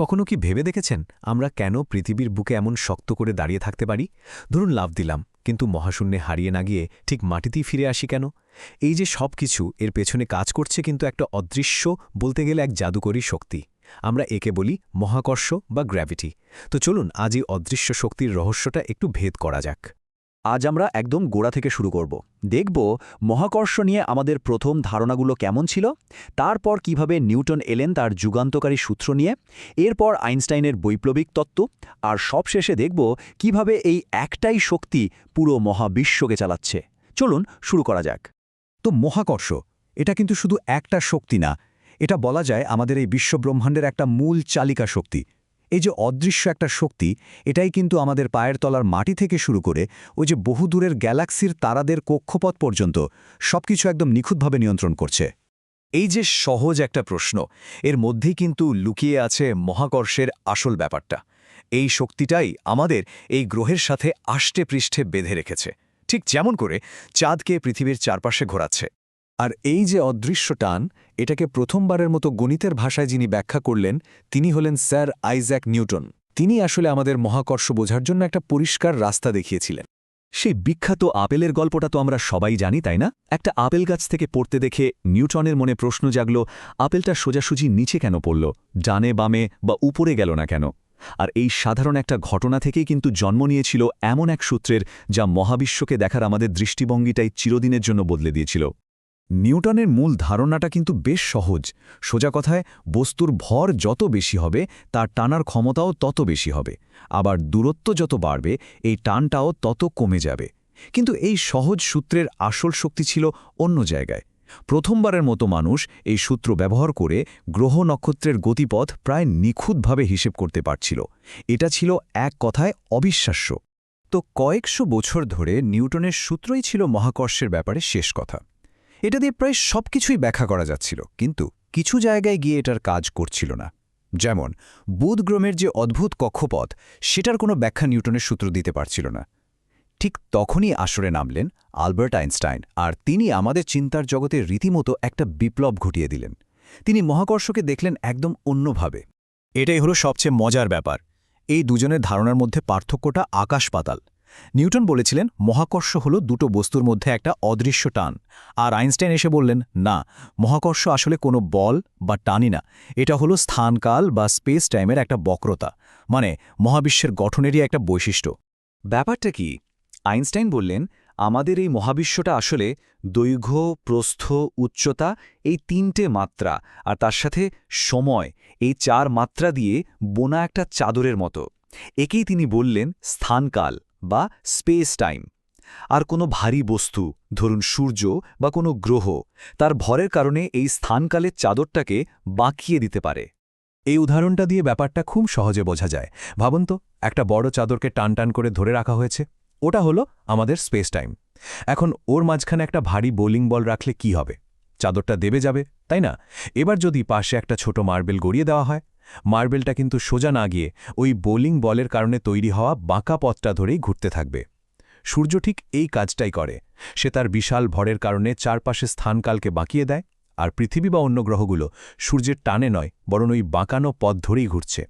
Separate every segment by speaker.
Speaker 1: কখনো কি ভেবে দেখেছেন আমরা কেন পৃথিবীর বুকে এমন শক্ত করে দাঁড়িয়ে থাকতে পারি? ধরুন লাফ দিলাম, কিন্তু মহাশূন্যে হারিয়ে না গিয়ে ঠিক মাটিতেই ফিরে আসি কেন? এই যে সব কিছু এর পেছনে কাজ করছে কিন্তু একটা অদৃশ্য, বলতে গেলে এক জাদুকরী শক্তি। আমরা একে বলি মহাকর্ষ বা গ্র্যাভিটি। তো চলুন আজ এই অদৃশ্য শক্তির রহস্যটা একটু ভেদ করা যাক।
Speaker 2: আজ আমরা একদম গোড়া থেকে শুরু করব। দেখব মহাকর্ষ নিয়ে আমাদের প্রথম ধারণাগুলো কেমন ছিল, তারপর কিভাবে নিউটন এলেন তার যুগান্তকারী সূত্র নিয়ে, এরপর আইনস্টাইনের বৈপ্লবিক তত্ত্ব, আর সবশেষে দেখব কিভাবে এই একটাই শক্তি পুরো মহাবিশ্বকে চালাচ্ছে। চলুন শুরু করা যাক।
Speaker 3: তো মহাকর্ষ এটা কিন্তু শুধু একটা শক্তি না, এটা বলা যায় আমাদের এই বিশ্বব্রহ্মাণ্ডের একটা মূল চালিকা শক্তি। এই যে অদৃশ্য একটা শক্তি, এটাই কিন্তু আমাদের পায়ের তলার মাটি থেকে শুরু করে ওই যে বহুদূরের গ্যালাক্সির তারাদের কক্ষপথ পর্যন্ত সবকিছু একদম নিখুঁতভাবে নিয়ন্ত্রণ করছে।
Speaker 1: এই যে সহজ একটা প্রশ্ন, এর মধ্যেই কিন্তু লুকিয়ে আছে মহাকর্ষের আসল ব্যাপারটা। এই শক্তিটাই আমাদের এই গ্রহের সাথে আষ্টে পৃষ্ঠে বেঁধে রেখেছে, ঠিক যেমন করে চাঁদকে পৃথিবীর চারপাশে ঘোরাচ্ছে। আর এই যে অদৃশ্য টান, এটাকে প্রথমবারের মতো গণিতের ভাষায় যিনি ব্যাখ্যা করলেন তিনি হলেন স্যার আইজ্যাক নিউটন। তিনি আসলে আমাদের মহাকর্ষ বোঝার জন্য একটা পরিষ্কার রাস্তা দেখিয়েছিলেন। সেই বিখ্যাত আপেলের গল্পটা তো আমরা সবাই জানি, তাই না? একটা আপেল গাছ থেকে পড়তে দেখে নিউটনের মনে প্রশ্ন জাগল, আপেলটা সোজাসুজি নিচে কেন পড়ল, ডানে বামে বা উপরে গেল না কেন? আর এই সাধারণ একটা ঘটনা থেকেই কিন্তু জন্ম নিয়েছিল এমন এক সূত্রের, যা মহাবিশ্বকে দেখার আমাদের দৃষ্টিভঙ্গিটাই চিরদিনের জন্য বদলে দিয়েছিল। নিউটনের মূল ধারণাটা কিন্তু বেশ সহজ। সোজা কথায়, বস্তুর ভর যত বেশি হবে তার টানার ক্ষমতাও তত বেশি হবে, আবার দূরত্ব যত বাড়বে এই টানটাও তত কমে যাবে। কিন্তু এই সহজ সূত্রের আসল শক্তি ছিল অন্য জায়গায়। প্রথমবারের মতো মানুষ এই সূত্র ব্যবহার করে গ্রহ নক্ষত্রের গতিপথ প্রায় নিখুঁতভাবে হিসেব করতে পারছিল। এটা ছিল এক কথায় অবিশ্বাস্য। তো কয়েকশো বছর ধরে নিউটনের সূত্রই ছিল মহাকর্ষের ব্যাপারে শেষ কথা। এটা দিয়ে প্রায় সবকিছুই ব্যাখ্যা করা যাচ্ছিল, কিন্তু কিছু জায়গায় গিয়ে এটার কাজ করছিল না। যেমন বুধ গ্রহের যে অদ্ভুত কক্ষপথ, সেটার কোনো ব্যাখ্যা নিউটনের সূত্র দিতে পারছিল না। ঠিক তখনই আসরে নামলেন আলবার্ট আইনস্টাইন, আর তিনি আমাদের চিন্তার জগতে রীতিমতো একটা বিপ্লব ঘটিয়ে দিলেন। তিনি মহাকর্ষকে দেখলেন একদম অন্যভাবে। এটাই হলো সবচেয়ে মজার ব্যাপার। এই দুজনের ধারণার মধ্যে পার্থক্যটা আকাশ পাতাল। নিউটন বলেছিলেন মহাকর্ষ হলো দুটো বস্তুর মধ্যে একটা অদৃশ্য টান, আর আইনস্টাইন এসে বললেন না, মহাকর্ষ আসলে কোনো বল বা টানই না, এটা হলো স্থানকাল বা স্পেস টাইমের একটা বক্রতা, মানে মহাবিশ্বের গঠনেরই একটা বৈশিষ্ট্য। ব্যাপারটা কি? আইনস্টাইন বললেন আমাদের এই মহাবিশ্বটা আসলে দৈর্ঘ্য, প্রস্থ, উচ্চতা, এই তিনটে মাত্রা আর তার সাথে সময়, এই চার মাত্রা দিয়ে বোনা একটা চাদরের মতো। একেই তিনি বললেন স্থানকাল বা স্পেস টাইম। আর কোনো ভারী বস্তু, ধরুন সূর্য বা কোনো গ্রহ, তার ভরের কারণে এই স্থানকালের চাদরটাকে বাঁকিয়ে দিতে পারে। এই উদাহরণটা দিয়ে ব্যাপারটা খুব সহজে বোঝা যায়। ভাবুন তো, একটা বড় চাদরকে টান টান করে ধরে রাখা হয়েছে, ওটা হলো আমাদের স্পেস টাইম। এখন ওর মাঝখানে একটা ভারী বোলিং বল রাখলে কি হবে? চাদরটা দেবে যাবে, তাই না? এবার যদি পাশে একটা ছোট মার্বেল গড়িয়ে দেওয়া হয়, মার্বেলটা কিন্তু সোজা না গিয়ে ওই বোলিং বলের কারণে তৈরি হওয়া বাঁকা পথটা ধরেই ঘুরতে থাকবে। সূর্য ঠিক এই কাজটাই করে। সে তার বিশাল ভরের কারণে চারপাশে স্থানকালকে বাঁকিয়ে দেয়, আর পৃথিবী বা অন্য গ্রহগুলো সূর্যের টানে নয়, বরং ওই বাঁকানো পথ ধরেই ঘুরছে।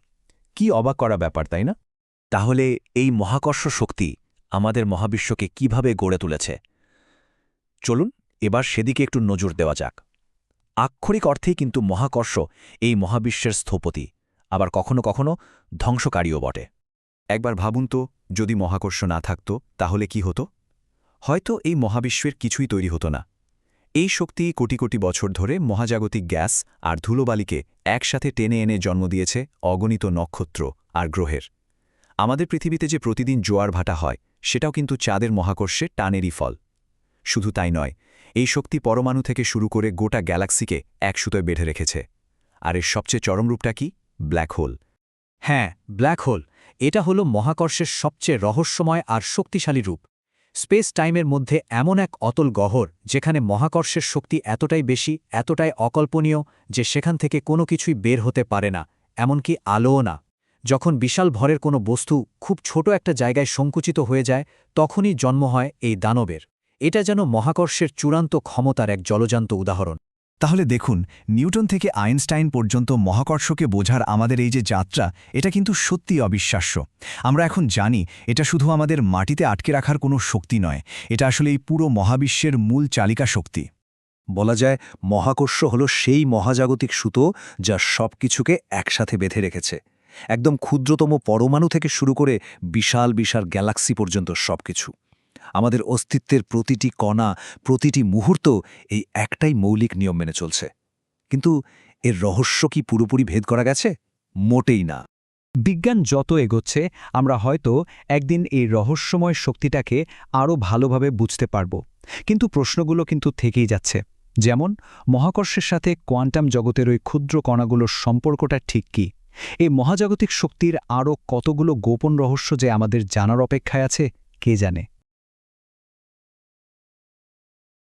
Speaker 1: কি অবাক করা ব্যাপার, তাই না?
Speaker 2: তাহলে এই মহাকর্ষ শক্তি আমাদের মহাবিশ্বকে কিভাবে গড়ে তুলেছে? চলুন এবার সেদিকে একটু নজর দেওয়া যাক। আক্ষরিক অর্থেই কিন্তু মহাকর্ষ এই মহাবিশ্বের স্থপতি, আবার কখনো কখনো ধ্বংসকারীও বটে।
Speaker 1: একবার ভাবুন তো, যদি মহাকর্ষ না থাকত তাহলে কি হতো? হয়তো এই মহাবিশ্বের কিছুই তৈরি হতো না। এই শক্তি কোটি কোটি বছর ধরে মহাজাগতিক গ্যাস আর ধুলোবালিকে একসাথে টেনে এনে জন্ম দিয়েছে অগণিত নক্ষত্র আর গ্রহের। আমাদের পৃথিবীতে যে প্রতিদিন জোয়ার ভাটা হয়, সেটাও কিন্তু চাঁদের মহাকর্ষে টানেরই ফল। শুধু তাই নয়, এই শক্তি পরমাণু থেকে শুরু করে গোটা গ্যালাক্সিকে এক সুতোয় বেঁধে রেখেছে। আর এর সবচেয়ে চরম রূপটা কি? Black hole.
Speaker 3: হ্যাঁ, ব্ল্যাক হোল। এটা হলো মহাকর্ষের সবচেয়ে রহস্যময় আর শক্তিশালী রূপ। স্পেস টাইমের মধ্যে এমন এক অতল গহ্বর, যেখানে মহাকর্ষের শক্তি এতটাই বেশি, এতটাই অকল্পনীয় যে সেখান থেকে কোনো কিছুই বের হতে পারে না, এমনকি আলোও না। যখন বিশাল ভরের কোনো বস্তু খুব ছোট একটা জায়গায় সংকুচিত হয়ে যায়, তখনই জন্ম হয় এই দানবের। এটা যেন মহাকর্ষের চূড়ান্ত ক্ষমতার এক জলজান্ত উদাহরণ।
Speaker 1: তাহলে দেখুন, নিউটন থেকে আইনস্টাইন পর্যন্ত মহাকর্ষকে বোঝার আমাদের এই যে যাত্রা, এটা কিন্তু সত্যিই অবিশ্বাস্য। আমরা এখন জানি এটা শুধু আমাদের মাটিতে আটকে রাখার কোনো শক্তি নয়, এটা আসলে এই পুরো মহাবিশ্বের মূল চালিকা শক্তি।
Speaker 4: বলা যায় মহাকর্ষ হল সেই মহাজাগতিক সুতো যা সবকিছুকে একসাথে বেঁধে রেখেছে, একদম ক্ষুদ্রতম পরমাণু থেকে শুরু করে বিশাল বিশাল গ্যালাক্সি পর্যন্ত সবকিছু। আমাদের অস্তিত্বের প্রতিটি কণা, প্রতিটি মুহূর্ত এই একটাই মৌলিক নিয়ম মেনে চলছে। কিন্তু এর রহস্য কি পুরোপুরি ভেদ করা গেছে? মোটেই না।
Speaker 2: বিজ্ঞান যত এগোচ্ছে আমরা হয়তো একদিন এই রহস্যময় শক্তিটাকে আরও ভালোভাবে বুঝতে পারব, কিন্তু প্রশ্নগুলো কিন্তু থেকেই যাচ্ছে। যেমন মহাকর্ষের সাথে কোয়ান্টাম জগতের ওই ক্ষুদ্র কণাগুলোর সম্পর্কটা ঠিক কী? এই মহাজাগতিক শক্তির আরও কতগুলো গোপন রহস্য যে আমাদের জানার অপেক্ষায় আছে, কে জানে।